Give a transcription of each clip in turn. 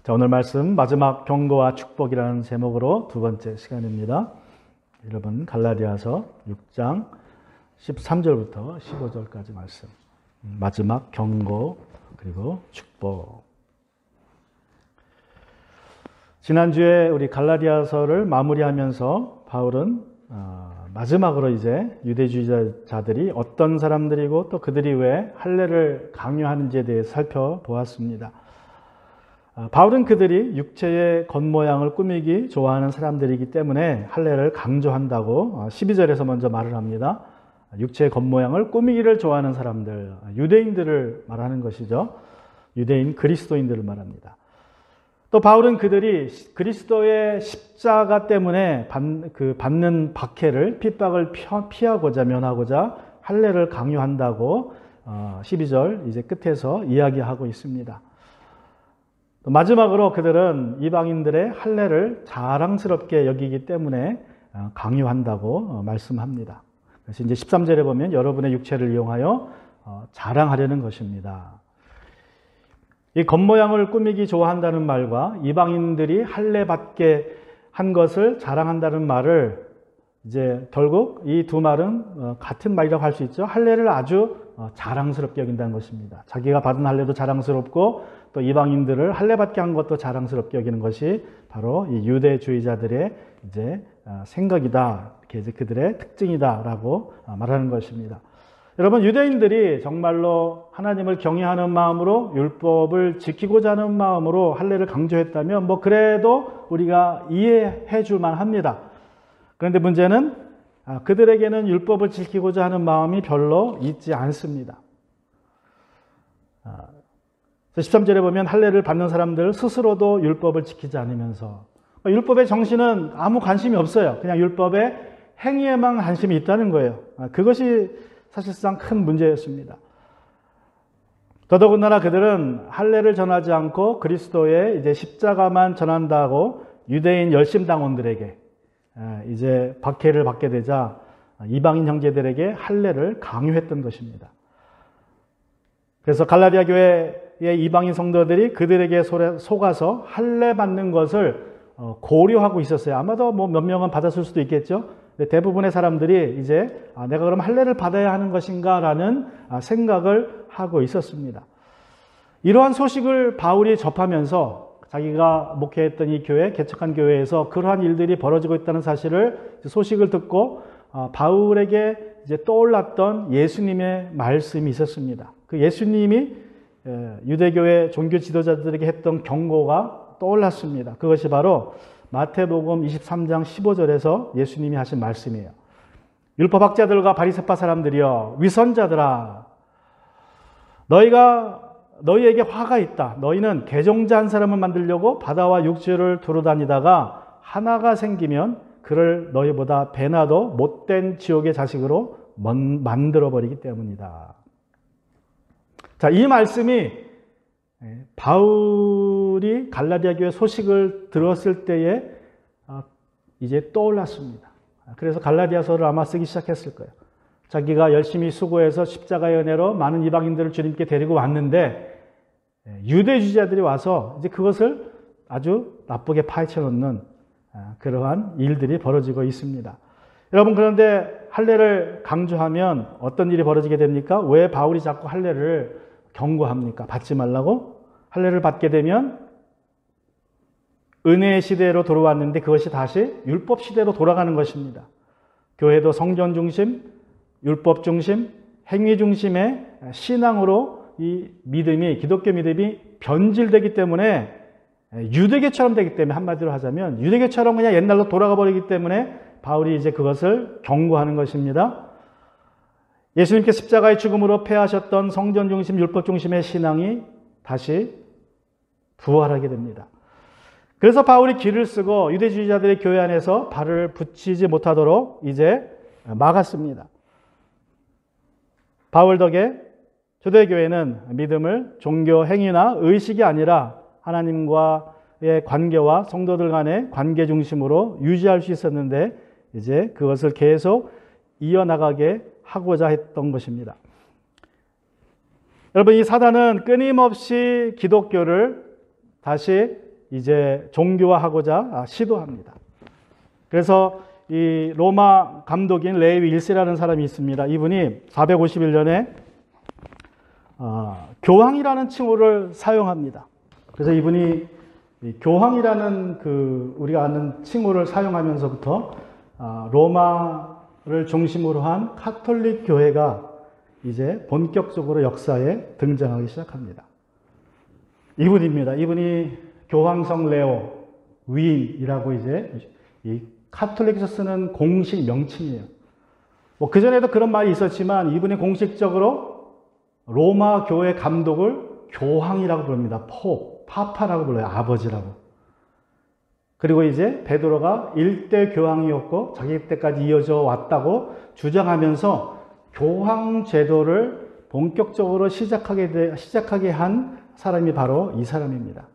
자, 오늘 말씀 마지막 경고와 축복이라는 제목으로 두 번째 시간입니다. 여러분 갈라디아서 6장 13절부터 15절까지 말씀. 마지막 경고 그리고 축복. 지난주에 우리 갈라디아서를 마무리하면서 바울은 마지막으로 이제 유대주의자들이 어떤 사람들이고 또 그들이 왜 할례를 강요하는지에 대해서 살펴보았습니다. 바울은 그들이 육체의 겉모양을 꾸미기 좋아하는 사람들이기 때문에 할례를 강조한다고 12절에서 먼저 말을 합니다. 육체의 겉모양을 꾸미기를 좋아하는 사람들, 유대인들을 말하는 것이죠. 유대인 그리스도인들을 말합니다. 또 바울은 그들이 그리스도의 십자가 때문에 받는 박해를, 핍박을 피하고자 면하고자 할례를 강요한다고 12절 이제 끝에서 이야기하고 있습니다. 마지막으로 그들은 이방인들의 할례를 자랑스럽게 여기기 때문에 강요한다고 말씀합니다. 그래서 이제 13절에 보면 여러분의 육체를 이용하여 자랑하려는 것입니다. 이 겉모양을 꾸미기 좋아한다는 말과 이방인들이 할례 받게 한 것을 자랑한다는 말을 이제 결국 이 두 말은 같은 말이라고 할 수 있죠. 할례를 아주 자랑스럽게 여긴다는 것입니다. 자기가 받은 할례도 자랑스럽고 또 이방인들을 할례 받게 한 것도 자랑스럽게 여기는 것이 바로 이 유대주의자들의 이제 생각이다. 이렇게 이제 그들의 특징이다라고 말하는 것입니다. 여러분, 유대인들이 정말로 하나님을 경외하는 마음으로 율법을 지키고자 하는 마음으로 할례를 강조했다면 그래도 우리가 이해해 줄 만합니다. 그런데 문제는 그들에게는 율법을 지키고자 하는 마음이 별로 있지 않습니다. 13절에 보면 할례를 받는 사람들 스스로도 율법을 지키지 않으면서 율법의 정신은 아무 관심이 없어요. 그냥 율법의 행위에만 관심이 있다는 거예요. 그것이 사실상 큰 문제였습니다. 더더군다나 그들은 할례를 전하지 않고 그리스도의 이제 십자가만 전한다고 유대인 열심당원들에게 이제 박해를 받게 되자 이방인 형제들에게 할례를 강요했던 것입니다. 그래서 갈라디아 교회의 이방인 성도들이 그들에게 속아서 할례 받는 것을 고려하고 있었어요. 아마도 몇 명은 받았을 수도 있겠죠. 대부분의 사람들이 이제 내가 그럼 할례를 받아야 하는 것인가라는 생각을 하고 있었습니다. 이러한 소식을 바울이 접하면서 자기가 목회했던 이 교회, 개척한 교회에서 그러한 일들이 벌어지고 있다는 소식을 듣고 바울에게 이제 떠올랐던 예수님의 말씀이 있었습니다. 그 예수님이 유대교회 종교 지도자들에게 했던 경고가 떠올랐습니다. 그것이 바로 마태복음 23장 15절에서 예수님이 하신 말씀이에요. 율법학자들과 바리새파 사람들이여, 위선자들아, 너희에게 화가 있다. 너희는 개종자 한 사람을 만들려고 바다와 육지를 두루다니다가 하나가 생기면 그를 너희보다 배나도 못된 지옥의 자식으로 만들어버리기 때문이다. 자, 이 말씀이 바울이 갈라디아 교회 소식을 들었을 때에 이제 떠올랐습니다. 그래서 갈라디아서를 아마 쓰기 시작했을 거예요. 자기가 열심히 수고해서 십자가의 은혜로 많은 이방인들을 주님께 데리고 왔는데 유대주의자들이 와서 이제 그것을 아주 나쁘게 파헤쳐 놓는 그러한 일들이 벌어지고 있습니다. 여러분, 그런데 할례를 강조하면 어떤 일이 벌어지게 됩니까? 왜 바울이 자꾸 할례를 경고합니까? 받지 말라고? 할례를 받게 되면 은혜의 시대로 돌아왔는데 그것이 다시 율법 시대로 돌아가는 것입니다. 교회도 성전 중심, 율법 중심, 행위 중심의 신앙으로 이 믿음이, 기독교 믿음이 변질되기 때문에 유대교처럼 되기 때문에, 한마디로 하자면 유대교처럼 그냥 옛날로 돌아가 버리기 때문에 바울이 이제 그것을 경고하는 것입니다. 예수님께 십자가의 죽음으로 패하셨던 성전 중심, 율법 중심의 신앙이 다시 부활하게 됩니다. 그래서 바울이 길을 쓰고 유대주의자들의 교회 안에서 발을 붙이지 못하도록 이제 막았습니다. 바울 덕에 초대교회는 믿음을 종교 행위나 의식이 아니라 하나님과의 관계와 성도들 간의 관계 중심으로 유지할 수 있었는데 이제 그것을 계속 이어나가게 하고자 했던 것입니다. 여러분, 이 사단은 끊임없이 기독교를 다시 이제 종교화하고자 시도합니다. 그래서 이 로마 감독인 레위 1세라는 사람이 있습니다. 이분이 451년에 교황이라는 칭호를 사용합니다. 그래서 이분이 교황이라는 우리가 아는 칭호를 사용하면서부터 로마를 중심으로 한 카톨릭 교회가 이제 본격적으로 역사에 등장하기 시작합니다. 이분입니다. 이분이 교황성 레오 위인이라고 이제 이 카톨릭에서 쓰는 공식 명칭이에요. 뭐 그전에도 그런 말이 있었지만 이분이 공식적으로 로마 교회 감독을 교황이라고 부릅니다. 파파라고 불러요. 아버지라고. 그리고 이제 베드로가 1대 교황이었고 자기 때까지 이어져 왔다고 주장하면서 교황 제도를 본격적으로 시작하게 한 사람이 바로 이 사람입니다.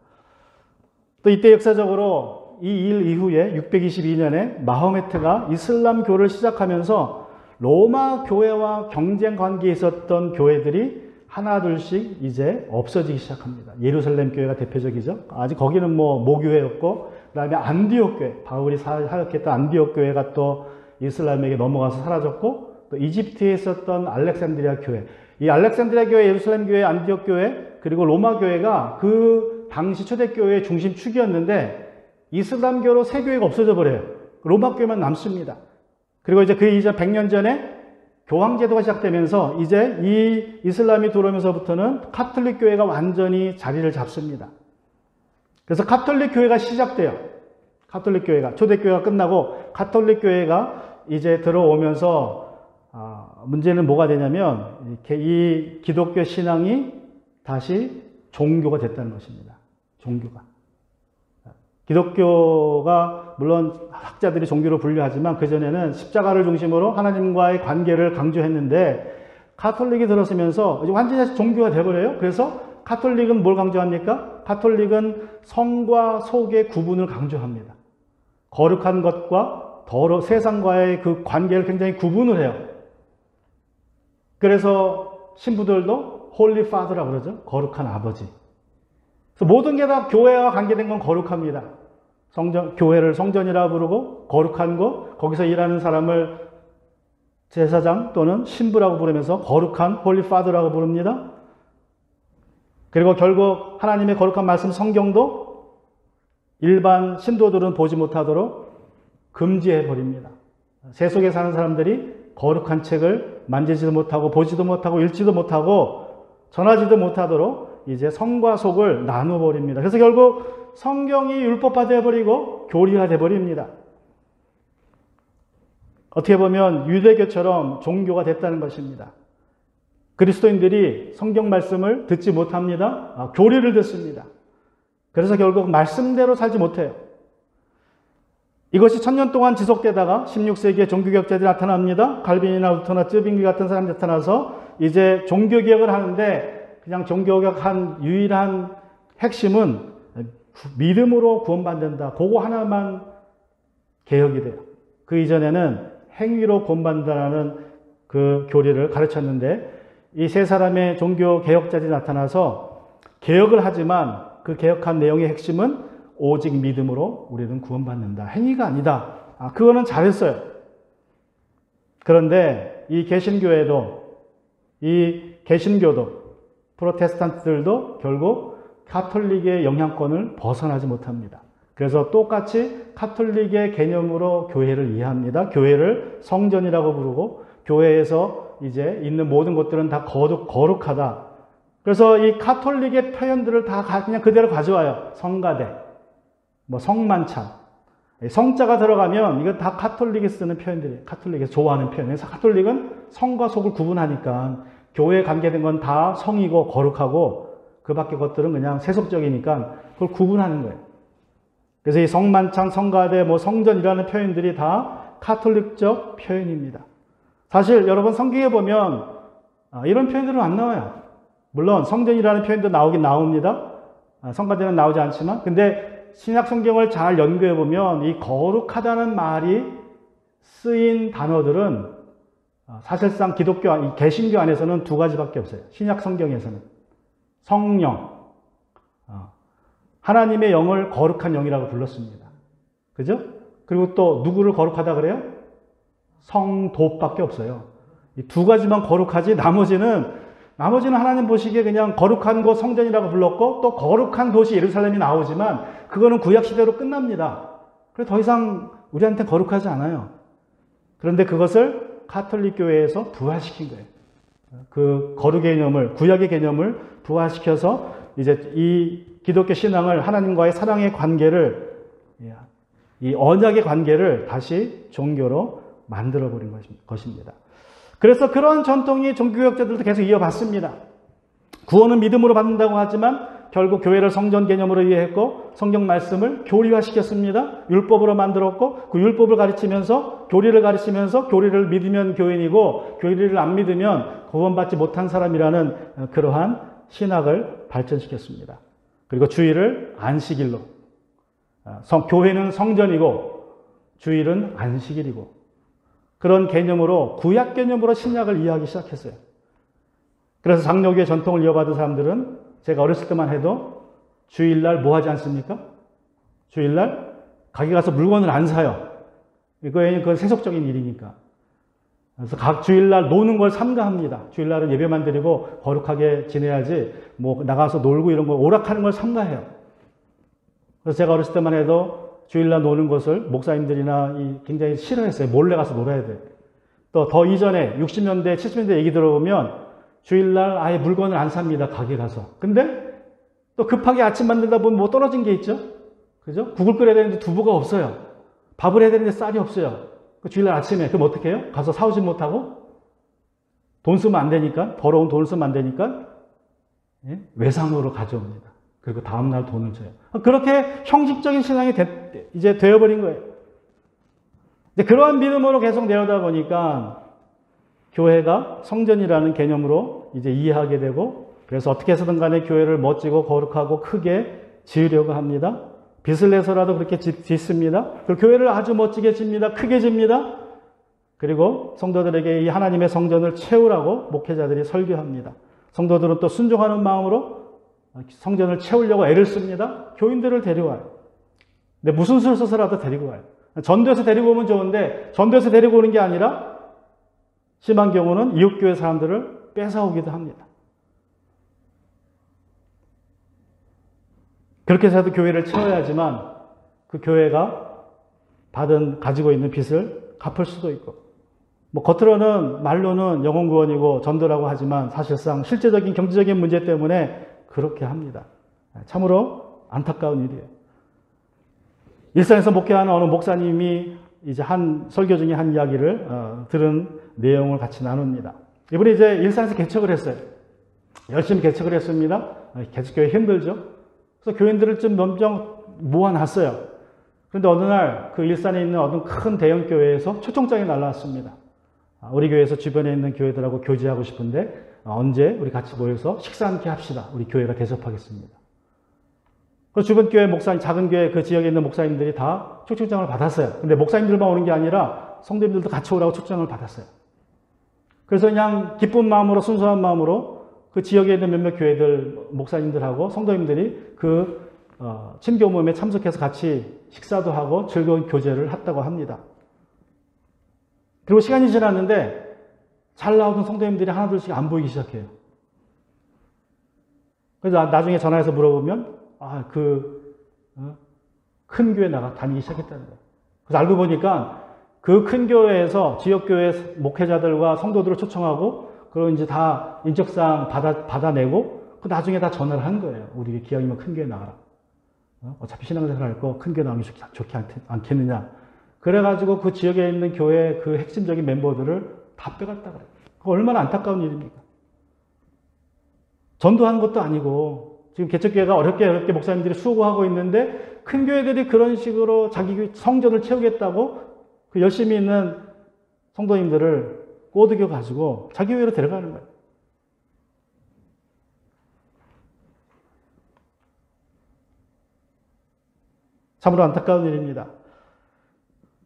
또 이때 역사적으로 이 일 이후에 622년에 마호메트가 이슬람교를 시작하면서 로마 교회와 경쟁 관계에 있었던 교회들이 하나둘씩 이제 없어지기 시작합니다. 예루살렘 교회가 대표적이죠. 아직 거기는 뭐 모교회였고, 그 다음에 안디옥 교회, 바울이 사역했던 안디옥 교회가 또 이슬람에게 넘어가서 사라졌고, 또 이집트에 있었던 알렉산드리아 교회, 이 알렉산드리아 교회, 예루살렘 교회, 안디옥 교회, 그리고 로마 교회가 그 당시 초대교회의 중심축이었는데 이슬람교로 세 교회가 없어져 버려요. 로마 교회만 남습니다. 그리고 이제 그 이전 100년 전에 교황제도가 시작되면서 이제 이 이슬람이 들어오면서부터는 카톨릭 교회가 완전히 자리를 잡습니다. 그래서 카톨릭 교회가 시작돼요. 카톨릭 교회가, 초대교회가 끝나고 카톨릭 교회가 이제 들어오면서 문제는 뭐가 되냐면 이 기독교 신앙이 다시 종교가 됐다는 것입니다. 종교가. 기독교가 물론 학자들이 종교로 분류하지만 그전에는 십자가를 중심으로 하나님과의 관계를 강조했는데 카톨릭이 들어서면서 완전히 종교가 돼버려요. 그래서 카톨릭은 뭘 강조합니까? 카톨릭은 성과 속의 구분을 강조합니다. 거룩한 것과 세상과의 그 관계를 굉장히 구분을 해요. 그래서 신부들도 Holy Father라고 그러죠. 거룩한 아버지. 그래서 모든 게 다 교회와 관계된 건 거룩합니다. 교회를 성전이라 부르고 거룩한 거, 거기서 일하는 사람을 제사장 또는 신부라고 부르면서 거룩한 Holy Father라고 부릅니다. 그리고 결국 하나님의 거룩한 말씀 성경도 일반 신도들은 보지 못하도록 금지해 버립니다. 세속에 사는 사람들이 거룩한 책을 만지지도 못하고 보지도 못하고 읽지도 못하고 전하지도 못하도록 이제 성과 속을 나누어 버립니다. 그래서 결국 성경이 율법화 되어버리고 교리화 되어버립니다. 어떻게 보면 유대교처럼 종교가 됐다는 것입니다. 그리스도인들이 성경 말씀을 듣지 못합니다. 교리를 듣습니다. 그래서 결국 말씀대로 살지 못해요. 이것이 1000년 동안 지속되다가 16세기에 종교개혁자들이 나타납니다. 칼빈이나 루터나 쯔빙기 같은 사람이 나타나서 이제 종교개혁을 하는데 그냥 종교개혁한 유일한 핵심은 믿음으로 구원받는다. 그거 하나만 개혁이 돼요. 그 이전에는 행위로 구원받는다는 그 교리를 가르쳤는데 이 세 사람의 종교개혁자들이 나타나서 개혁을 하지만 그 개혁한 내용의 핵심은 오직 믿음으로 우리는 구원받는다. 행위가 아니다. 그거는 잘했어요. 그런데 이 개신교도 프로테스탄트들도 결국 카톨릭의 영향권을 벗어나지 못합니다. 그래서 똑같이 카톨릭의 개념으로 교회를 이해합니다. 교회를 성전이라고 부르고 교회에서 이제 있는 모든 것들은 다 거룩하다. 그래서 이 카톨릭의 표현들을 다 그냥 그대로 가져와요. 성가대, 성만찬. 성자가 들어가면 이거 다 카톨릭이 쓰는 표현들이에요. 카톨릭에서 좋아하는 표현. 그래서 카톨릭은 성과 속을 구분하니까 교회에 관계된 건 다 성이고 거룩하고 그 밖의 것들은 그냥 세속적이니까 그걸 구분하는 거예요. 그래서 이 성만찬, 성가대, 성전이라는 표현들이 다 카톨릭적 표현입니다. 사실 여러분 성경에 보면 이런 표현들은 안 나와요. 물론 성전이라는 표현도 나오긴 나옵니다. 성가대는 나오지 않지만 근데 신약 성경을 잘 연구해 보면 이 거룩하다는 말이 쓰인 단어들은 사실상 기독교, 개신교 안에서는 두 가지밖에 없어요. 신약 성경에서는 성령, 하나님의 영을 거룩한 영이라고 불렀습니다. 그죠? 그리고 또 누구를 거룩하다 그래요? 성도밖에 없어요. 이 두 가지만 거룩하지 나머지는 하나님 보시기에 그냥 거룩한 곳 성전이라고 불렀고 또 거룩한 도시 예루살렘이 나오지만 그거는 구약 시대로 끝납니다. 그래서 더 이상 우리한테 거룩하지 않아요. 그런데 그것을 가톨릭 교회에서 부활시킨 거예요. 그 거룩의 개념을, 구약의 개념을 부활시켜서 이제 이 기독교 신앙을 하나님과의 사랑의 관계를, 이 언약의 관계를 다시 종교로 만들어버린 것입니다. 그래서 그런 전통이 종교개혁자들도 계속 이어봤습니다. 구원은 믿음으로 받는다고 하지만 결국 교회를 성전 개념으로 이해했고 성경 말씀을 교리화시켰습니다. 율법으로 만들었고 그 율법을 가르치면서 교리를 믿으면 교인이고 교리를 안 믿으면 구원받지 못한 사람이라는 그러한 신학을 발전시켰습니다. 그리고 주일을 안식일로, 교회는 성전이고 주일은 안식일이고 그런 개념으로 구약 개념으로 신약을 이해하기 시작했어요. 그래서 장로교의 전통을 이어받은 사람들은 제가 어렸을 때만 해도 주일날 뭐 하지 않습니까? 주일날 가게 가서 물건을 안 사요. 그건 세속적인 일이니까. 그래서 각 주일날 노는 걸 삼가합니다. 주일날은 예배만 드리고 거룩하게 지내야지 뭐 나가서 놀고 이런 거 오락하는 걸 삼가해요. 그래서 제가 어렸을 때만 해도 주일날 노는 것을 목사님들이나 굉장히 싫어했어요. 몰래 가서 놀아야 돼. 또 더 이전에 60년대, 70년대 얘기 들어보면 주일날 아예 물건을 안 삽니다. 가게 가서. 근데 또 급하게 아침 만들다 보면 뭐 떨어진 게 있죠? 그죠? 국을 끓여야 되는데 두부가 없어요. 밥을 해야 되는데 쌀이 없어요. 주일날 아침에 그럼 어떻게 해요? 가서 사오지 못하고 돈 쓰면 안 되니까, 더러운 돈을 쓰면 안 되니까 외상으로 가져옵니다. 그리고 다음날 돈을 줘요. 그렇게 형식적인 신앙이 이제 되어버린 거예요. 이제 그러한 믿음으로 계속 내려다 보니까 교회가 성전이라는 개념으로 이제 이해하게 되고 그래서 어떻게 해서든 간에 교회를 멋지고 거룩하고 크게 지으려고 합니다. 빚을 내서라도 그렇게 짓습니다. 그리고 교회를 아주 멋지게 집니다. 크게 집니다. 그리고 성도들에게 이 하나님의 성전을 채우라고 목회자들이 설교합니다. 성도들은 또 순종하는 마음으로 성전을 채우려고 애를 씁니다. 교인들을 데려와요. 근데 무슨 수를 써서라도 데리고 와요. 전도해서 데리고 오면 좋은데 전도해서 데리고 오는 게 아니라 심한 경우는 이웃교회 사람들을 뺏어오기도 합니다. 그렇게 해서도 교회를 채워야지만 그 교회가 가지고 있는 빚을 갚을 수도 있고 뭐 겉으로는 말로는 영혼구원이고 전도라고 하지만 사실상 실제적인 경제적인 문제 때문에 그렇게 합니다. 참으로 안타까운 일이에요. 일산에서 목회하는 어느 목사님이 이제 한 설교 중에 한 이야기를 들은 내용을 같이 나눕니다. 이분이 이제 일산에서 개척을 했어요. 열심히 개척을 했습니다. 개척교회 힘들죠. 그래서 교인들을 좀 엄청 모아놨어요. 그런데 어느 날 그 일산에 있는 어떤 큰 대형 교회에서 초청장이 날라왔습니다. 우리 교회에서 주변에 있는 교회들하고 교제하고 싶은데 언제 우리 같이 모여서 식사 함께 합시다. 우리 교회가 대접하겠습니다. 그래서 주변 교회 목사님, 작은 교회 그 지역에 있는 목사님들이 다 초청장을 받았어요. 근데 목사님들만 오는 게 아니라 성도님들도 같이 오라고 초청장을 받았어요. 그래서 그냥 기쁜 마음으로 순수한 마음으로 그 지역에 있는 몇몇 교회들 목사님들하고 성도님들이 그 친교 모임에 참석해서 같이 식사도 하고 즐거운 교제를 했다고 합니다. 그리고 시간이 지났는데 잘 나오던 성도님들이 하나둘씩 안 보이기 시작해요. 그래서 나중에 전화해서 물어보면 큰 교회 다니기 시작했다는 거예요. 그래서 알고 보니까 그 큰 교회에서 지역교회 목회자들과 성도들을 초청하고 그리고 이제 다 인적사항 받아내고 그 나중에 다 전화를 한 거예요. 우리 기왕이면 큰 교회 나가라. 어차피 신앙생활 할 거 큰 교회 나오면 좋지 않겠느냐. 그래가지고 그 지역에 있는 교회 그 핵심적인 멤버들을 다 빼갔다 그래요. 그거 얼마나 안타까운 일입니까? 전도하는 것도 아니고 지금 개척교회가 어렵게 목사님들이 수고하고 있는데 큰 교회들이 그런 식으로 자기 성전을 채우겠다고 그 열심히 있는 성도님들을 꼬드겨 가지고 자기 교회로 데려가는 거예요. 참으로 안타까운 일입니다.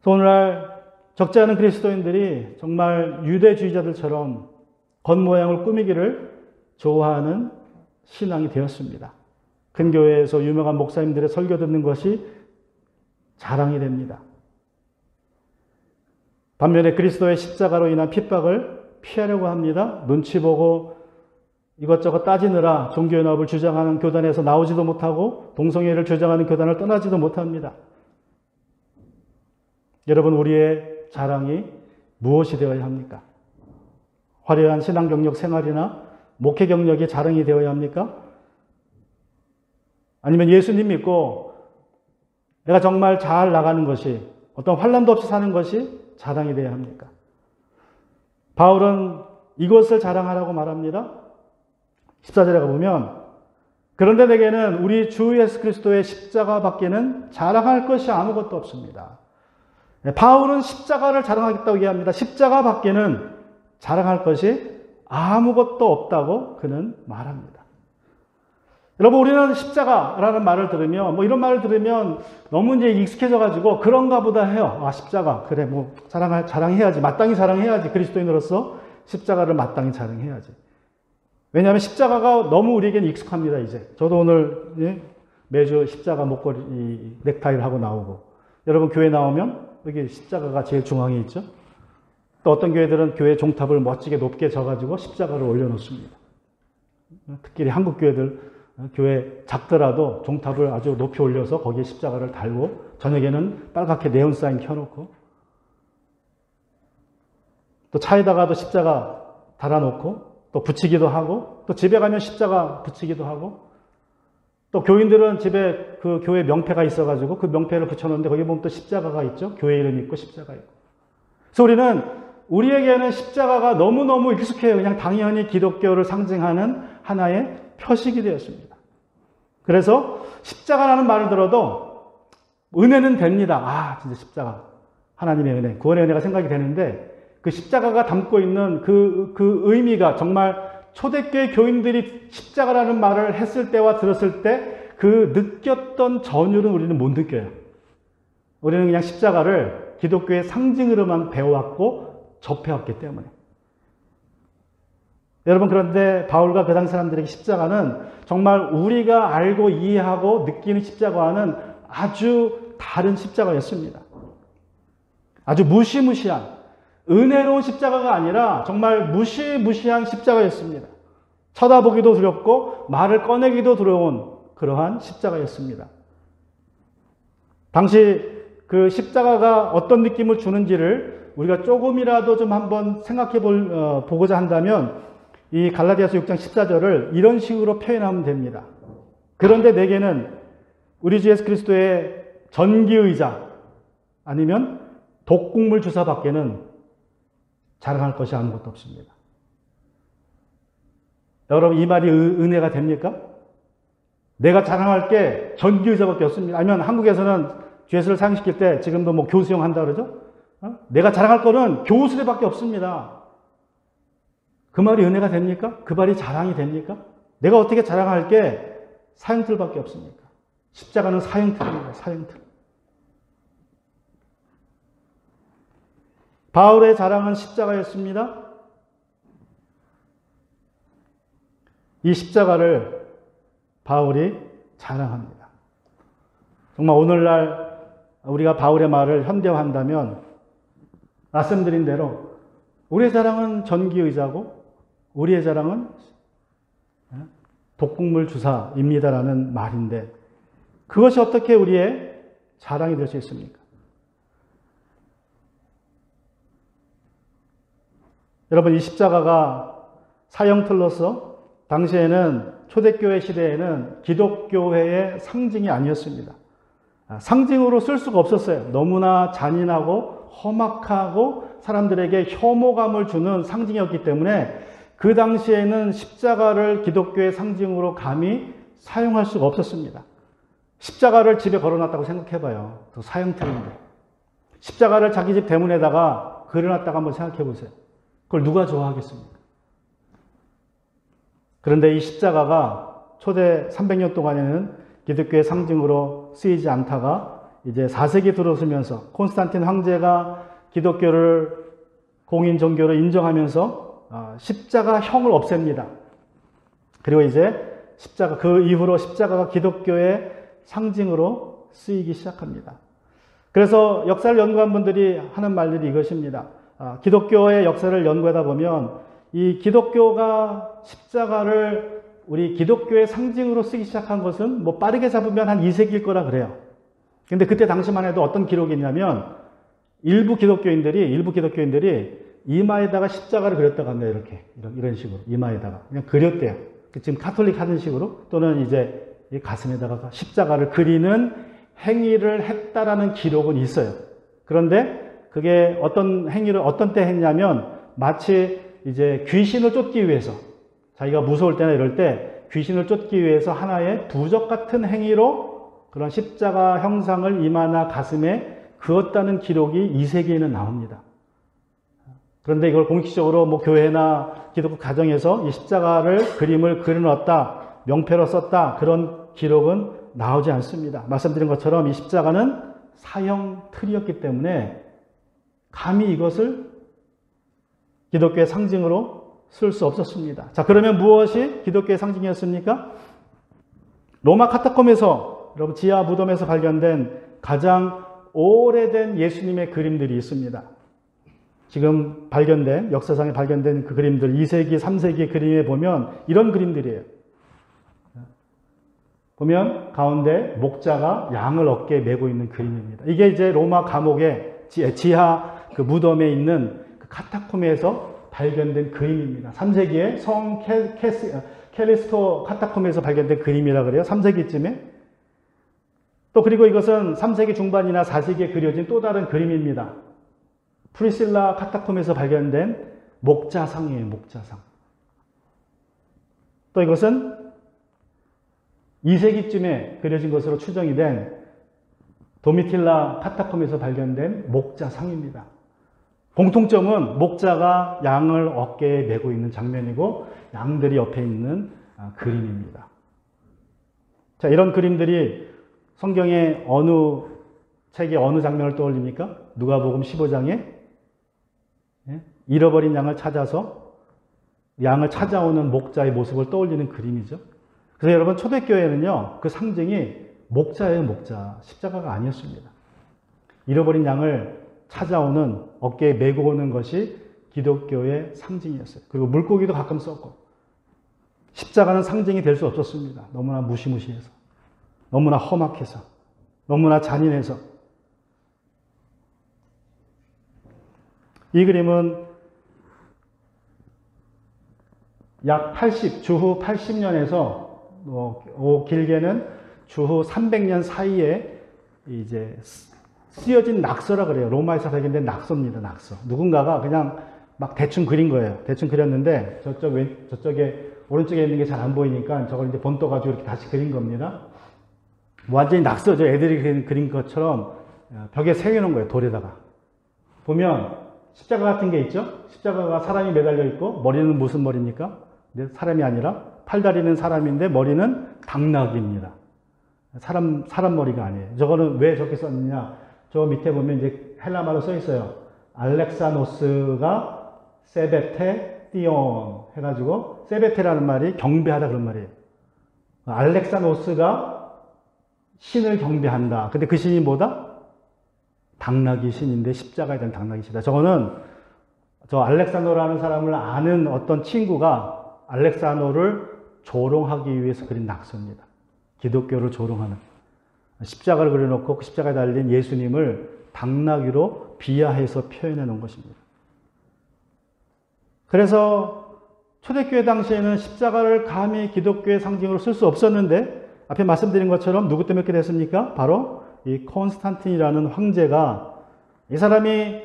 오늘날 적지 않은 그리스도인들이 정말 유대주의자들처럼 겉모양을 꾸미기를 좋아하는 신앙이 되었습니다. 큰 교회에서 유명한 목사님들의 설교 듣는 것이 자랑이 됩니다. 반면에 그리스도의 십자가로 인한 핍박을 피하려고 합니다. 눈치 보고 이것저것 따지느라 종교연합을 주장하는 교단에서 나오지도 못하고 동성애를 주장하는 교단을 떠나지도 못합니다. 여러분, 우리의 자랑이 무엇이 되어야 합니까? 화려한 신앙 경력 생활이나 목회 경력이 자랑이 되어야 합니까? 아니면 예수님 믿고 내가 정말 잘 나가는 것이, 어떤 환난도 없이 사는 것이 자랑이 되어야 합니까? 바울은 이것을 자랑하라고 말합니다. 14절에 가보면, 그런데 내게는 우리 주 예수 그리스도의 십자가 밖에는 자랑할 것이 아무것도 없습니다. 바울은 십자가를 자랑하겠다고 얘기합니다. 십자가 밖에는 자랑할 것이 아무것도 없다고 그는 말합니다. 여러분, 우리는 십자가라는 말을 들으면, 이런 말을 들으면 너무 이제 익숙해져가지고 그런가 보다 해요. 아, 십자가. 그래, 자랑해야지. 마땅히 자랑해야지. 그리스도인으로서 십자가를 마땅히 자랑해야지. 왜냐하면 십자가가 너무 우리에게는 익숙합니다, 이제. 저도 오늘 매주 십자가 목걸이, 넥타이를 하고 나오고. 여러분, 교회 나오면 여기 십자가가 제일 중앙에 있죠. 또 어떤 교회들은 교회 종탑을 멋지게 높게 져가지고 십자가를 올려놓습니다. 특히 한국 교회들, 교회 작더라도 종탑을 아주 높이 올려서 거기에 십자가를 달고 저녁에는 빨갛게 네온사인 켜놓고 또 차에다가도 십자가 달아놓고 또 붙이기도 하고 또 집에 가면 십자가 붙이기도 하고 또 교인들은 집에 그 교회 명패가 있어가지고 그 명패를 붙여놓는데 거기 보면 또 십자가가 있죠. 교회 이름이 있고 십자가 있고. 그래서 우리에게는 십자가가 너무너무 익숙해요. 그냥 당연히 기독교를 상징하는 하나의 표식이 되었습니다. 그래서 십자가라는 말을 들어도 은혜는 됩니다. 아, 진짜 십자가. 하나님의 은혜, 구원의 은혜가 생각이 되는데 그 십자가가 담고 있는 그 의미가 정말 초대교회 교인들이 십자가라는 말을 했을 때와 들었을 때 그 느꼈던 전율은 우리는 못 느껴요. 우리는 그냥 십자가를 기독교의 상징으로만 배워왔고 접해왔기 때문에. 여러분, 그런데 바울과 그 당시 사람들에게 십자가는 정말 우리가 알고 이해하고 느끼는 십자가와는 아주 다른 십자가였습니다. 아주 무시무시한, 은혜로운 십자가가 아니라 정말 무시무시한 십자가였습니다. 쳐다보기도 두렵고 말을 꺼내기도 두려운 그러한 십자가였습니다. 당시 그 십자가가 어떤 느낌을 주는지를 우리가 조금이라도 좀 한번 생각해 보고자 한다면 이 갈라디아서 6장 14절을 이런 식으로 표현하면 됩니다. 그런데 내게는 우리 주 예수 그리스도의 전기의자 아니면 독국물 주사 밖에는 자랑할 것이 아무것도 없습니다. 여러분, 이 말이 은혜가 됩니까? 내가 자랑할 게 전기의자밖에 없습니다. 아니면 한국에서는 죄수를 사형시킬 때 지금도 교수형 한다 그러죠? 내가 자랑할 거는 교수대밖에 없습니다. 그 말이 은혜가 됩니까? 그 말이 자랑이 됩니까? 내가 어떻게 자랑할 게 사형틀밖에 없습니까? 십자가는 사형틀입니다. 사형틀. 바울의 자랑은 십자가였습니다. 이 십자가를 바울이 자랑합니다. 정말 오늘날 우리가 바울의 말을 현대화한다면 말씀드린 대로 우리의 자랑은 전기의자고 우리의 자랑은 독국물 주사입니다라는 말인데 그것이 어떻게 우리의 자랑이 될 수 있습니까? 여러분, 이 십자가가 사형틀로서 당시에는 초대교회 시대에는 기독교회의 상징이 아니었습니다. 상징으로 쓸 수가 없었어요. 너무나 잔인하고 험악하고 사람들에게 혐오감을 주는 상징이었기 때문에 그 당시에는 십자가를 기독교의 상징으로 감히 사용할 수가 없었습니다. 십자가를 집에 걸어놨다고 생각해봐요. 또 사형틀인데. 십자가를 자기 집 대문에다가 그려놨다가 한번 생각해보세요. 그걸 누가 좋아하겠습니까? 그런데 이 십자가가 초대 300년 동안에는 기독교의 상징으로 쓰이지 않다가 이제 4세기 들어서면서 콘스탄틴 황제가 기독교를 공인 종교로 인정하면서 십자가형을 없앱니다. 그리고 이제 십자가, 그 이후로 십자가가 기독교의 상징으로 쓰이기 시작합니다. 그래서 역사를 연구한 분들이 하는 말들이 이것입니다. 기독교의 역사를 연구하다 보면 이 기독교가 십자가를 우리 기독교의 상징으로 쓰기 시작한 것은 뭐 빠르게 잡으면 한 2세기일 거라 그래요. 근데 그때 당시만 해도 어떤 기록이 있냐면 일부 기독교인들이 이마에다가 십자가를 그렸다고 합니다. 이런 식으로 이마에다가 그냥 그렸대요. 지금 카톨릭 하는 식으로, 또는 이제 이 가슴에다가 십자가를 그리는 행위를 했다라는 기록은 있어요. 그런데 그게 어떤 행위를 어떤 때 했냐면 마치 이제 귀신을 쫓기 위해서, 자기가 무서울 때나 이럴 때 귀신을 쫓기 위해서 하나의 부적 같은 행위로 그런 십자가 형상을 이마나 가슴에 그었다는 기록이 2세기에는 나옵니다. 그런데 이걸 공식적으로 뭐 교회나 기독교 가정에서 이 십자가를 그림을 그려놨다, 명패로 썼다, 그런 기록은 나오지 않습니다. 말씀드린 것처럼 이 십자가는 사형 틀이었기 때문에 감히 이것을 기독교의 상징으로 쓸 수 없었습니다. 자, 그러면 무엇이 기독교의 상징이었습니까? 로마 카타콤에서, 여러분 지하 무덤에서 발견된 가장 오래된 예수님의 그림들이 있습니다. 지금 발견된, 역사상에 발견된 그 그림들, 2세기, 3세기 그림에 보면 이런 그림들이에요. 보면 가운데 목자가 양을 어깨에 메고 있는 그림입니다. 이게 이제 로마 감옥의 지하 그 무덤에 있는 그 카타콤에서 발견된 그림입니다. 3세기에 성 캘리스토 카타콤에서 발견된 그림이라 그래요. 3세기쯤에. 또 그리고 이것은 3세기 중반이나 4세기에 그려진 또 다른 그림입니다. 프리실라 카타콤에서 발견된 목자상이에요. 목자상. 또 이것은 2세기쯤에 그려진 것으로 추정이 된 도미틸라 카타콤에서 발견된 목자상입니다. 공통점은 목자가 양을 어깨에 메고 있는 장면이고 양들이 옆에 있는 그림입니다. 자, 이런 그림들이 성경의 어느 책의 어느 장면을 떠올립니까? 누가복음 15장에 잃어버린 양을 찾아서 양을 찾아오는 목자의 모습을 떠올리는 그림이죠. 그래서 여러분 초대교회는요, 그 상징이 목자예요. 목자. 십자가가 아니었습니다. 잃어버린 양을 찾아오는, 어깨에 메고 오는 것이 기독교의 상징이었어요. 그리고 물고기도 가끔 썼고, 십자가는 상징이 될 수 없었습니다. 너무나 무시무시해서, 너무나 험악해서, 너무나 잔인해서. 이 그림은 약 80, 주후 80년에서 길게는 주후 300년 사이에 이제 쓰여진 낙서라 그래요. 로마에서 발견된 낙서입니다. 낙서. 누군가가 그냥 막 대충 그린 거예요. 대충 그렸는데 저쪽에 오른쪽에 있는 게 잘 안 보이니까 저걸 이제 본 떠가지고 이렇게 다시 그린 겁니다. 완전히 낙서죠. 애들이 그린 것처럼 벽에 새겨놓은 거예요. 돌에다가. 보면 십자가 같은 게 있죠. 십자가가 사람이 매달려 있고 머리는 무슨 머리입니까? 사람이 아니라 팔다리는 사람인데 머리는 당나귀입니다. 사람 머리가 아니에요. 저거는 왜 저렇게 썼느냐? 저 밑에 보면 이제 헬라말로 써 있어요. 알렉사노스가 세베테 띠온 해가지고, 세베테라는 말이 경배하다 그런 말이에요. 알렉사노스가 신을 경배한다. 근데 그 신이 뭐다? 당나귀 신인데 십자가에 대한 당나귀 신이다. 저거는 저 알렉산더라는 사람을 아는 어떤 친구가 알렉산더를 조롱하기 위해서 그린 낙서입니다. 기독교를 조롱하는. 십자가를 그려놓고 그 십자가에 달린 예수님을 당나귀로 비하해서 표현해 놓은 것입니다. 그래서 초대교회 당시에는 십자가를 감히 기독교의 상징으로 쓸 수 없었는데, 앞에 말씀드린 것처럼 누구 때문에 그렇게 됐습니까? 바로 이 콘스탄틴이라는 황제가, 이 사람이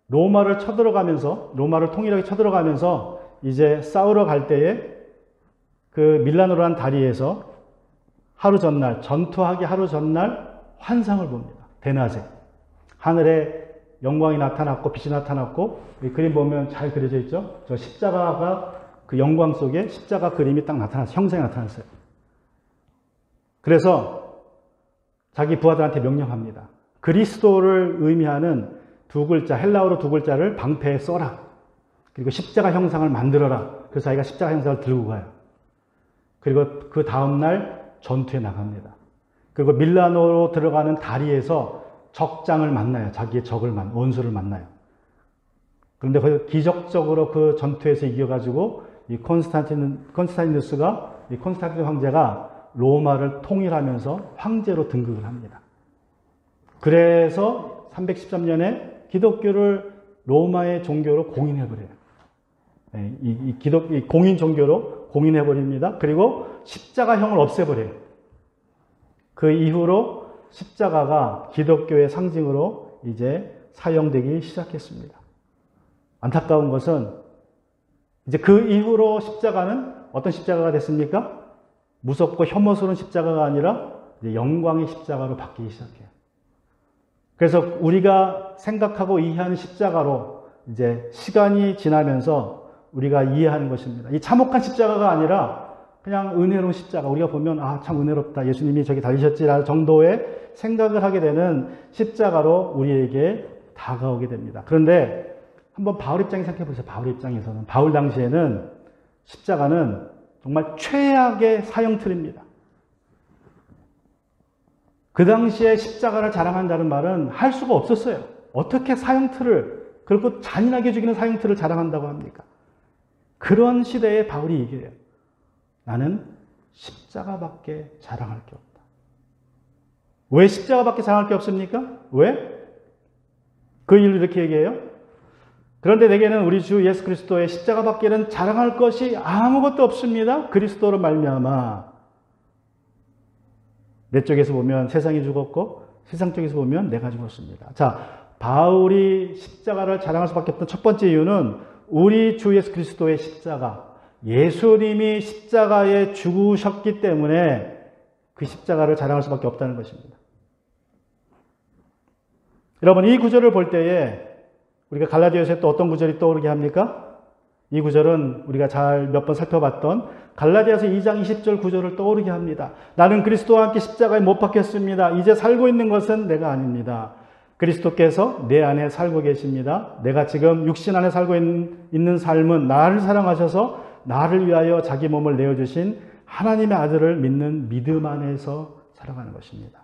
로마를 통일하게 쳐들어가면서 이제 싸우러 갈 때에 그 밀라노라는 다리에서 전투하기 하루 전날 환상을 봅니다. 대낮에. 하늘에 영광이 나타났고 빛이 나타났고, 이 그림 보면 잘 그려져 있죠? 저 십자가가 그 영광 속에 십자가 그림이 딱 나타났어요. 형상이 나타났어요. 그래서 자기 부하들한테 명령합니다. 그리스도를 의미하는 두 글자, 헬라어로 두 글자를 방패에 써라. 그리고 십자가 형상을 만들어라. 그래서 자기가 십자가 형상을 들고 가요. 그리고 그 다음날 전투에 나갑니다. 그리고 밀라노로 들어가는 다리에서 적장을 만나요. 자기의 원수를 만나요. 그런데 기적적으로 그 전투에서 이겨가지고 이 콘스탄티누스가, 이 콘스탄틴 황제가 로마를 통일하면서 황제로 등극을 합니다. 그래서 313년에 기독교를 로마의 종교로 공인해버려요. 이 공인 종교로 공인해버립니다. 그리고 십자가형을 없애버려요. 그 이후로 십자가가 기독교의 상징으로 이제 사용되기 시작했습니다. 안타까운 것은 이제 그 이후로 십자가는 어떤 십자가가 됐습니까? 무섭고 혐오스러운 십자가가 아니라 이제 영광의 십자가로 바뀌기 시작해요. 그래서 우리가 생각하고 이해하는 십자가로 이제 시간이 지나면서 우리가 이해하는 것입니다. 이 참혹한 십자가가 아니라 그냥 은혜로운 십자가. 우리가 보면 참 은혜롭다. 예수님이 저기 달리셨지라는 정도의 생각을 하게 되는 십자가로 우리에게 다가오게 됩니다. 그런데 한번 바울 입장에 생각해 보세요. 바울 입장에서는. 바울 당시에는 십자가는 정말 최악의 사형틀입니다. 그 당시에 십자가를 자랑한다는 말은 할 수가 없었어요. 어떻게 사형틀을, 그리고 잔인하게 죽이는 사형틀을 자랑한다고 합니까? 그런 시대에 바울이 얘기해요. 나는 십자가밖에 자랑할 게 없다. 왜 십자가밖에 자랑할 게 없습니까? 왜? 그 이유를 이렇게 얘기해요. 그런데 내게는 우리 주 예수 그리스도의 십자가밖에는 자랑할 것이 아무것도 없습니다. 그리스도로 말미암아. 내 쪽에서 보면 세상이 죽었고 세상 쪽에서 보면 내가 죽었습니다. 자, 바울이 십자가를 자랑할 수밖에 없던 첫 번째 이유는 우리 주 예수 그리스도의 십자가, 예수님이 십자가에 죽으셨기 때문에 그 십자가를 자랑할 수밖에 없다는 것입니다. 여러분, 이 구절을 볼 때에 우리가 갈라디아서에 또 어떤 구절이 떠오르게 합니까? 이 구절은 우리가 잘 몇 번 살펴봤던 갈라디아서 2장 20절 구절을 떠오르게 합니다. 나는 그리스도와 함께 십자가에 못 박혔습니다. 이제 살고 있는 것은 내가 아닙니다. 그리스도께서 내 안에 살고 계십니다. 내가 지금 육신 안에 살고 있는 삶은 나를 사랑하셔서 나를 위하여 자기 몸을 내어주신 하나님의 아들을 믿는 믿음 안에서 살아가는 것입니다.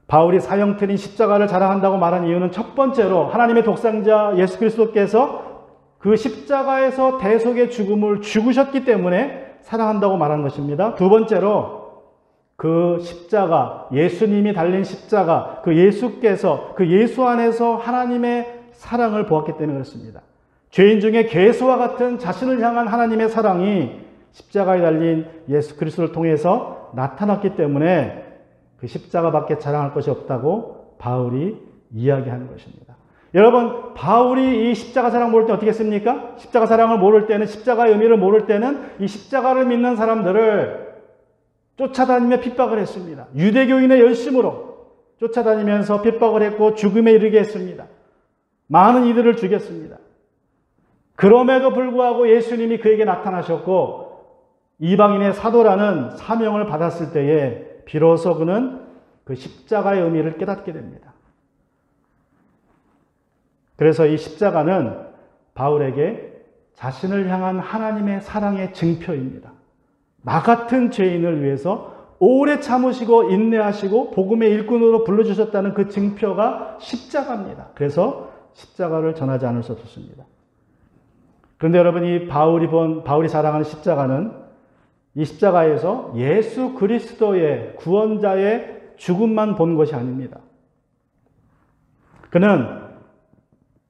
바울이 사형틀인 십자가를 자랑한다고 말한 이유는 첫 번째로 하나님의 독생자 예수 그리스도께서 그 십자가에서 대속의 죽음을 죽으셨기 때문에 사랑한다고 말한 것입니다. 두 번째로 그 십자가, 예수님이 달린 십자가, 그 예수께서 그 예수 안에서 하나님의 사랑을 보았기 때문에 그렇습니다. 죄인 중에 괴수와 같은 자신을 향한 하나님의 사랑이 십자가에 달린 예수 그리스도를 통해서 나타났기 때문에 그 십자가밖에 자랑할 것이 없다고 바울이 이야기하는 것입니다. 여러분, 바울이 이 십자가 사랑 모를 때 어떻게 했습니까? 십자가 사랑을 모를 때는, 십자가의 의미를 모를 때는 이 십자가를 믿는 사람들을 쫓아다니며 핍박을 했습니다. 유대교인의 열심으로 쫓아다니면서 핍박을 했고 죽음에 이르게 했습니다. 많은 이들을 죽였습니다. 그럼에도 불구하고 예수님이 그에게 나타나셨고 이방인의 사도라는 사명을 받았을 때에 비로소 그는 그 십자가의 의미를 깨닫게 됩니다. 그래서 이 십자가는 바울에게 자신을 향한 하나님의 사랑의 증표입니다. 나 같은 죄인을 위해서 오래 참으시고 인내하시고 복음의 일꾼으로 불러주셨다는 그 증표가 십자가입니다. 그래서 십자가를 전하지 않을 수 없었습니다. 그런데 여러분, 이 바울이 사랑하는 십자가는 이 십자가에서 예수 그리스도의 구원자의 죽음만 본 것이 아닙니다. 그는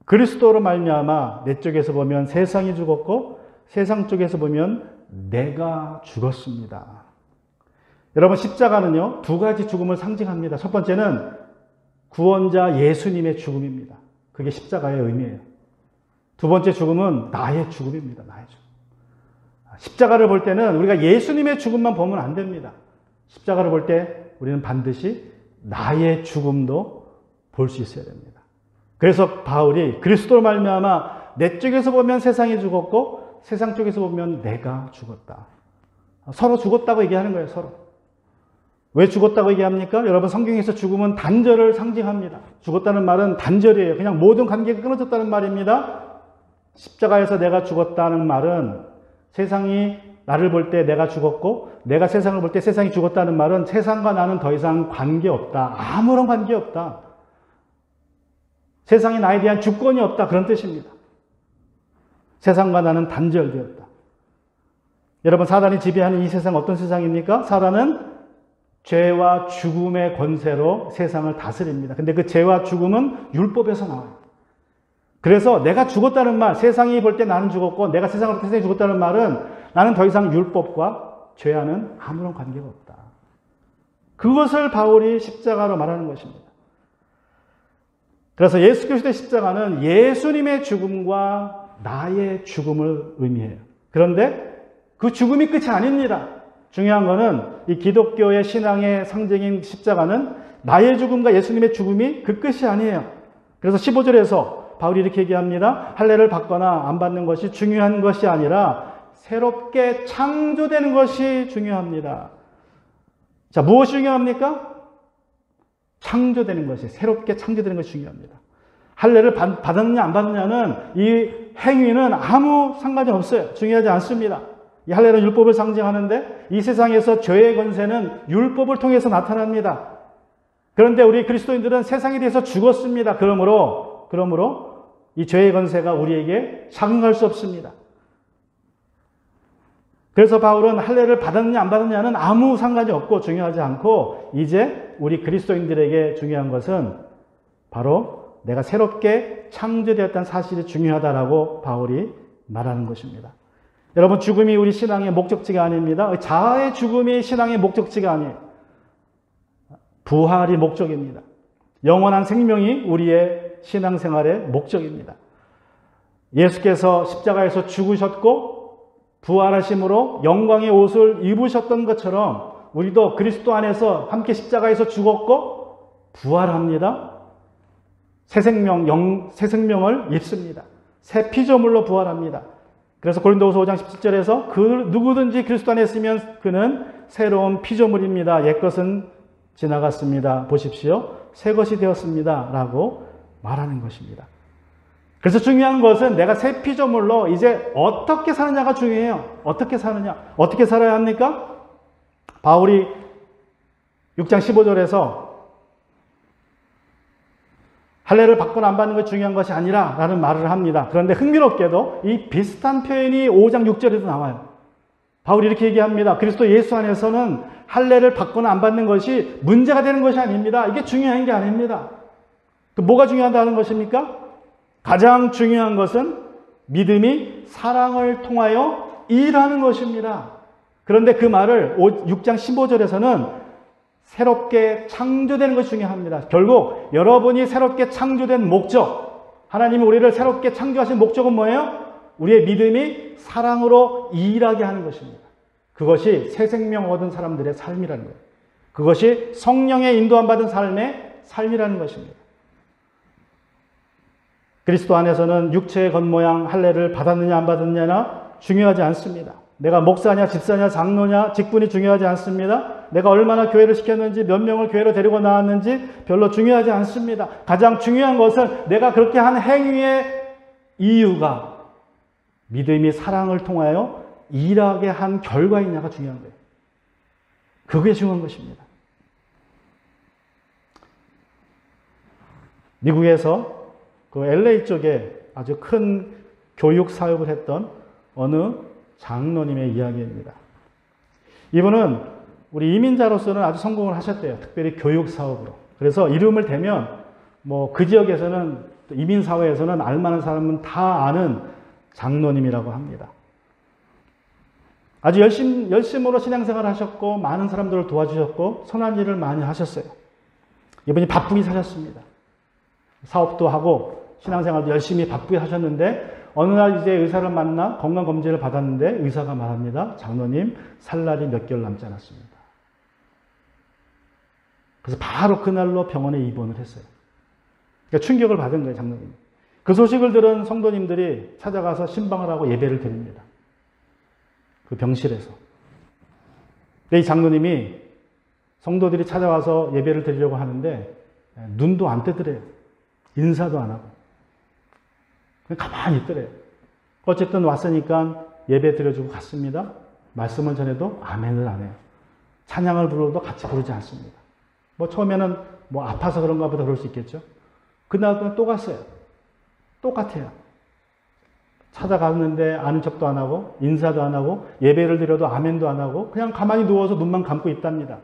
그리스도로 말미암아 내 쪽에서 보면 세상이 죽었고 세상 쪽에서 보면 내가 죽었습니다. 여러분, 십자가는요, 두 가지 죽음을 상징합니다. 첫 번째는 구원자 예수님의 죽음입니다. 그게 십자가의 의미예요. 두 번째 죽음은 나의 죽음입니다. 나의 죽음. 십자가를 볼 때는 우리가 예수님의 죽음만 보면 안 됩니다. 십자가를 볼 때 우리는 반드시 나의 죽음도 볼 수 있어야 됩니다. 그래서 바울이 그리스도로 말미암아 내 쪽에서 보면 세상이 죽었고 세상 쪽에서 보면 내가 죽었다. 서로 죽었다고 얘기하는 거예요. 서로. 왜 죽었다고 얘기합니까? 여러분, 성경에서 죽음은 단절을 상징합니다. 죽었다는 말은 단절이에요. 그냥 모든 관계가 끊어졌다는 말입니다. 십자가에서 내가 죽었다는 말은 세상이 나를 볼 때 내가 죽었고 내가 세상을 볼 때 세상이 죽었다는 말은 세상과 나는 더 이상 관계없다. 아무런 관계없다. 세상에 나에 대한 주권이 없다. 그런 뜻입니다. 세상과 나는 단절되었다. 여러분, 사단이 지배하는 이 세상 어떤 세상입니까? 사단은 죄와 죽음의 권세로 세상을 다스립니다. 근데 그 죄와 죽음은 율법에서 나와요. 그래서 내가 죽었다는 말, 세상이 볼 때 나는 죽었고 내가 세상을 볼 때 세상이 죽었다는 말은 나는 더 이상 율법과 죄와는 아무런 관계가 없다. 그것을 바울이 십자가로 말하는 것입니다. 그래서 예수 그리스도의 십자가는 예수님의 죽음과 나의 죽음을 의미해요. 그런데 그 죽음이 끝이 아닙니다. 중요한 것은 이 기독교의 신앙의 상징인 십자가는 나의 죽음과 예수님의 죽음이 그 끝이 아니에요. 그래서 15절에서 바울이 이렇게 얘기합니다. 할례를 받거나 안 받는 것이 중요한 것이 아니라 새롭게 창조되는 것이 중요합니다. 자, 무엇이 중요합니까? 창조되는 것이, 새롭게 창조되는 것이 중요합니다. 할례를 받았느냐 안 받느냐는 이 행위는 아무 상관이 없어요. 중요하지 않습니다. 이 할례는 율법을 상징하는데 이 세상에서 죄의 권세는 율법을 통해서 나타납니다. 그런데 우리 그리스도인들은 세상에 대해서 죽었습니다. 그러므로 이 죄의 권세가 우리에게 작용할 수 없습니다. 그래서 바울은 할례를 받았느냐 안 받았느냐는 아무 상관이 없고 중요하지 않고 이제 우리 그리스도인들에게 중요한 것은 바로 내가 새롭게 창조되었다는 사실이 중요하다라고 바울이 말하는 것입니다. 여러분, 죽음이 우리 신앙의 목적지가 아닙니다. 자아의 죽음이 신앙의 목적지가 아니에요. 부활이 목적입니다. 영원한 생명이 우리의 신앙생활의 목적입니다. 예수께서 십자가에서 죽으셨고 부활하심으로 영광의 옷을 입으셨던 것처럼 우리도 그리스도 안에서 함께 십자가에서 죽었고 부활합니다. 새 생명을 입습니다. 새 피조물로 부활합니다. 그래서 고린도후서 5장 17절에서 그 누구든지 그리스도 안에 있으면 그는 새로운 피조물입니다. 옛것은 지나갔습니다. 보십시오. 새 것이 되었습니다. 라고 말하는 것입니다. 그래서 중요한 것은 내가 새 피조물로 이제 어떻게 사느냐가 중요해요. 어떻게 사느냐. 어떻게 살아야 합니까? 바울이 6장 15절에서 할례를 받거나 안 받는 것이 중요한 것이 아니라 라는 말을 합니다. 그런데 흥미롭게도 이 비슷한 표현이 5장 6절에도 나와요. 바울이 이렇게 얘기합니다. 그리스도 예수 안에서는 할례를 받거나 안 받는 것이 문제가 되는 것이 아닙니다. 이게 중요한 게 아닙니다. 뭐가 중요하다는 것입니까? 가장 중요한 것은 믿음이 사랑을 통하여 일하는 것입니다. 그런데 그 말을 6장 15절에서는 새롭게 창조되는 것이 중요합니다. 결국 여러분이 새롭게 창조된 목적, 하나님이 우리를 새롭게 창조하신 목적은 뭐예요? 우리의 믿음이 사랑으로 일하게 하는 것입니다. 그것이 새 생명 얻은 사람들의 삶이라는 거예요. 그것이 성령의 인도함 받은 삶의 삶이라는 것입니다. 그리스도 안에서는 육체의 겉모양 할례를 받았느냐 안 받았느냐나 중요하지 않습니다. 내가 목사냐 집사냐 장로냐 직분이 중요하지 않습니다. 내가 얼마나 교회를 시켰는지 몇 명을 교회로 데리고 나왔는지 별로 중요하지 않습니다. 가장 중요한 것은 내가 그렇게 한 행위의 이유가 믿음이 사랑을 통하여 일하게 한 결과이냐가 중요한 거예요. 그게 중요한 것입니다. 미국에서 그 LA 쪽에 아주 큰 교육 사역을 했던 어느 장로님의 이야기입니다. 이분은 우리 이민자로서는 아주 성공을 하셨대요. 특별히 교육 사업으로. 그래서 이름을 대면 그 지역에서는 이민 사회에서는 알만한 사람은 다 아는 장로님이라고 합니다. 아주 열심으로 신앙생활을 하셨고 많은 사람들을 도와주셨고 선한 일을 많이 하셨어요. 이분이 바쁘게 사셨습니다. 사업도 하고 신앙생활도 열심히 바쁘게 하셨는데 어느 날 이제 의사를 만나 건강검진을 받았는데 의사가 말합니다. 장로님, 살 날이 몇 개월 남지 않았습니다. 그래서 바로 그날로 병원에 입원을 했어요. 그러니까 충격을 받은 거예요, 장로님. 그 소식을 들은 성도님들이 찾아가서 신방을 하고 예배를 드립니다. 그 병실에서. 근데 이 장로님이 성도들이 찾아와서 예배를 드리려고 하는데 눈도 안 뜨더래요. 인사도 안 하고. 그냥 가만히 있더래요. 어쨌든 왔으니까 예배 드려주고 갔습니다. 말씀을 전해도 아멘을 안 해요. 찬양을 부르도 같이 부르지 않습니다. 뭐 처음에는 뭐 아파서 그런가 보다 그럴 수 있겠죠. 그다음에 또 갔어요. 똑같아요. 찾아갔는데 아는 척도 안 하고 인사도 안 하고 예배를 드려도 아멘도 안 하고 그냥 가만히 누워서 눈만 감고 있답니다.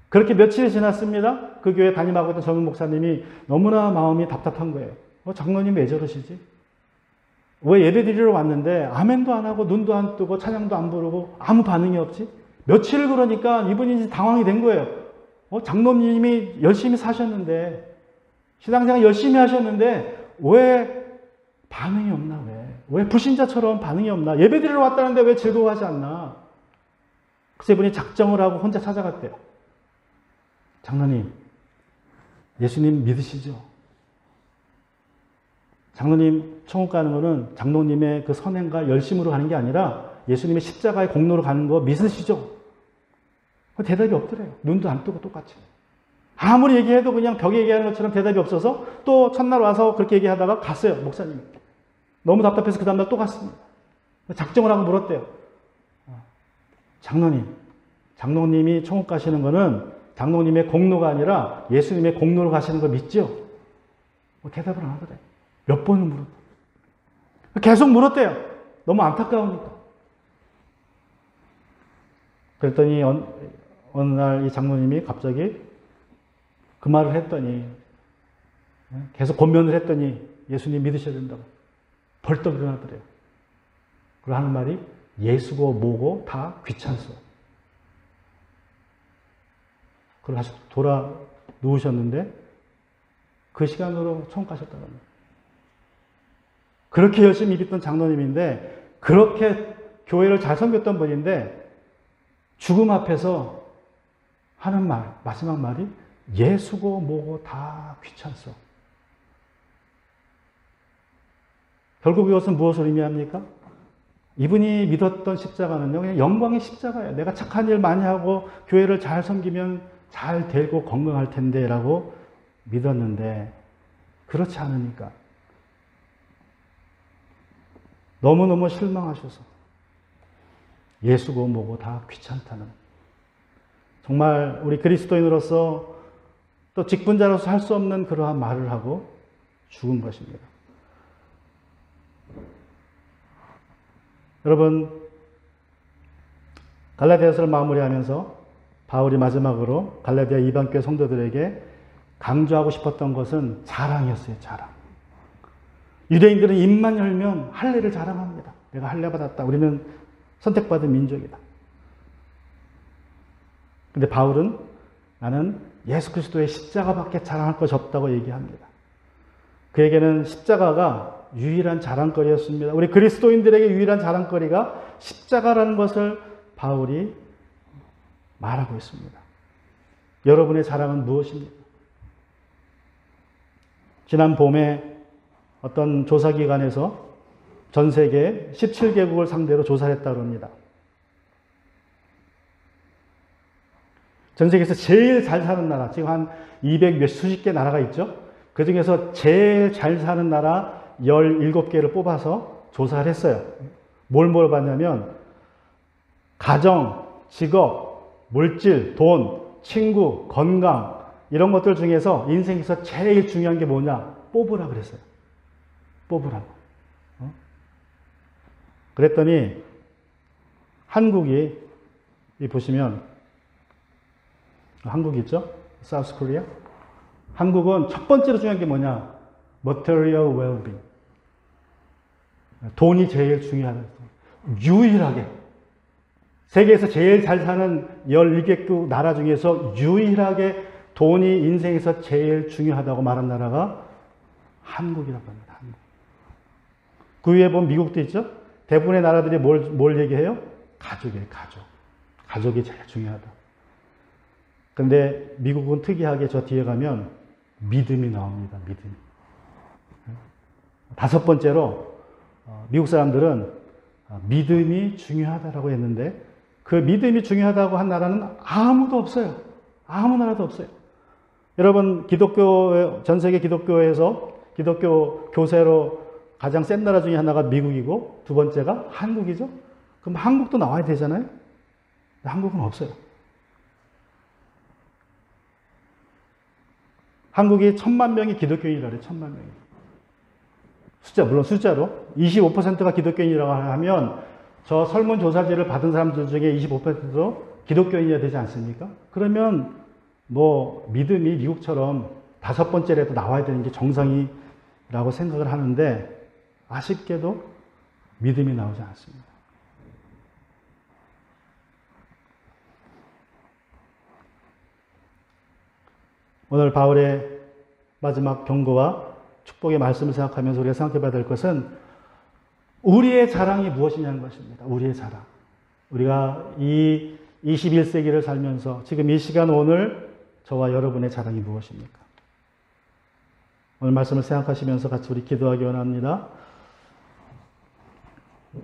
그렇게 며칠이 지났습니다. 그 교회 담임하고 있던 젊은 목사님이 너무나 마음이 답답한 거예요. 장로님 왜 저러시지? 왜 예배 드리러 왔는데 아멘도 안 하고 눈도 안 뜨고 찬양도 안 부르고 아무 반응이 없지? 며칠을 그러니까 이분이 당황이 된 거예요. 장로님이 열심히 사셨는데 신앙생활 열심히 하셨는데 왜 반응이 없나? 왜 불신자처럼 반응이 없나? 예배 드리러 왔다는데 왜 즐거워하지 않나? 그래서 이분이 작정을 하고 혼자 찾아갔대요. 장로님, 예수님 믿으시죠? 장로님 천국 가는 거는 장로님의 그 선행과 열심으로 가는 게 아니라 예수님의 십자가의 공로로 가는 거 믿으시죠? 대답이 없더래요. 눈도 안 뜨고 똑같이. 아무리 얘기해도 그냥 벽에 얘기하는 것처럼 대답이 없어서 또 첫날 와서 그렇게 얘기하다가 갔어요. 목사님이. 너무 답답해서 그 다음날 또 갔습니다. 작정을 하고 물었대요. 장로님이 천국 가시는 거는 장로님의 공로가 아니라 예수님의 공로로 가시는 거 믿죠? 대답을 안 하더래요. 몇 번을 물었대요. 계속 물었대요. 너무 안타까우니까. 그랬더니 어느 날 이 장로님이 갑자기 그 말을 했더니 계속 권면을 했더니 예수님 믿으셔야 된다고 벌떡 일어나더래요. 그리고 하는 말이 예수고 뭐고 다 귀찮소. 그리고 다시 돌아 누우셨는데 그 시간으로 천국 가셨다고 합니다. 그렇게 열심히 믿던 장로님인데 그렇게 교회를 잘 섬겼던 분인데 죽음 앞에서 하는 말, 마지막 말이 예수고 뭐고 다 귀찮소. 결국 이것은 무엇을 의미합니까? 이분이 믿었던 십자가는요, 그냥 영광의 십자가예요. 내가 착한 일 많이 하고 교회를 잘 섬기면 잘 되고 건강할 텐데 라고 믿었는데 그렇지 않으니까 너무너무 실망하셔서 예수고 뭐고 다 귀찮다는, 정말 우리 그리스도인으로서 또 직분자로서 할 수 없는 그러한 말을 하고 죽은 것입니다. 여러분, 갈라디아서를 마무리하면서 바울이 마지막으로 갈라디아 이방교회 성도들에게 강조하고 싶었던 것은 자랑이었어요. 자랑. 유대인들은 입만 열면 할례를 자랑합니다. 내가 할례 받았다. 우리는 선택받은 민족이다. 근데 바울은 나는 예수 그리스도의 십자가밖에 자랑할 것이 없다고 얘기합니다. 그에게는 십자가가 유일한 자랑거리였습니다. 우리 그리스도인들에게 유일한 자랑거리가 십자가라는 것을 바울이 말하고 있습니다. 여러분의 자랑은 무엇입니까? 지난 봄에 어떤 조사기관에서 전 세계 17개국을 상대로 조사를 했다고 합니다. 전 세계에서 제일 잘 사는 나라, 지금 한 200 수십 개 나라가 있죠. 그 중에서 제일 잘 사는 나라 17개를 뽑아서 조사를 했어요. 뭘 물어봤냐면 가정, 직업, 물질, 돈, 친구, 건강 이런 것들 중에서 인생에서 제일 중요한 게 뭐냐? 뽑으라 그랬어요. 뽑으라고. 그랬더니 한국이 보시면 한국 있죠? 사우스 코리아. 한국은 첫 번째로 중요한 게 뭐냐? material well-being. 돈이 제일 중요하다. 유일하게 세계에서 제일 잘 사는 17개국 나라 중에서 유일하게 돈이 인생에서 제일 중요하다고 말한 나라가 한국이라고 합니다. 한국. 그 위에 보면 미국도 있죠? 대부분의 나라들이 뭘 얘기해요? 가족이에요, 가족. 가족이 제일 중요하다. 근데 미국은 특이하게 저 뒤에 가면 믿음이 나옵니다. 믿음. 다섯 번째로 미국 사람들은 믿음이 중요하다라고 했는데 그 믿음이 중요하다고 한 나라는 아무도 없어요. 아무 나라도 없어요. 여러분, 기독교, 전 세계 기독교에서 기독교 교세로 가장 센 나라 중에 하나가 미국이고 두 번째가 한국이죠. 그럼 한국도 나와야 되잖아요? 근데 한국은 없어요. 한국이 1000만 명이 기독교인이라 그래요. 1000만 명이. 물론 숫자로 25%가 기독교인이라고 하면 저 설문조사지를 받은 사람들 중에 25%도 기독교인이어야 되지 않습니까? 그러면 뭐 믿음이 미국처럼 5번째라도 나와야 되는 게 정상이라고 생각을 하는데 아쉽게도 믿음이 나오지 않습니다. 오늘 바울의 마지막 경고와 축복의 말씀을 생각하면서 우리가 생각해 봐야 될 것은 우리의 자랑이 무엇이냐는 것입니다. 우리의 자랑. 우리가 이 21세기를 살면서 지금 이 시간 오늘 저와 여러분의 자랑이 무엇입니까? 오늘 말씀을 생각하시면서 같이 우리 기도하기 원합니다.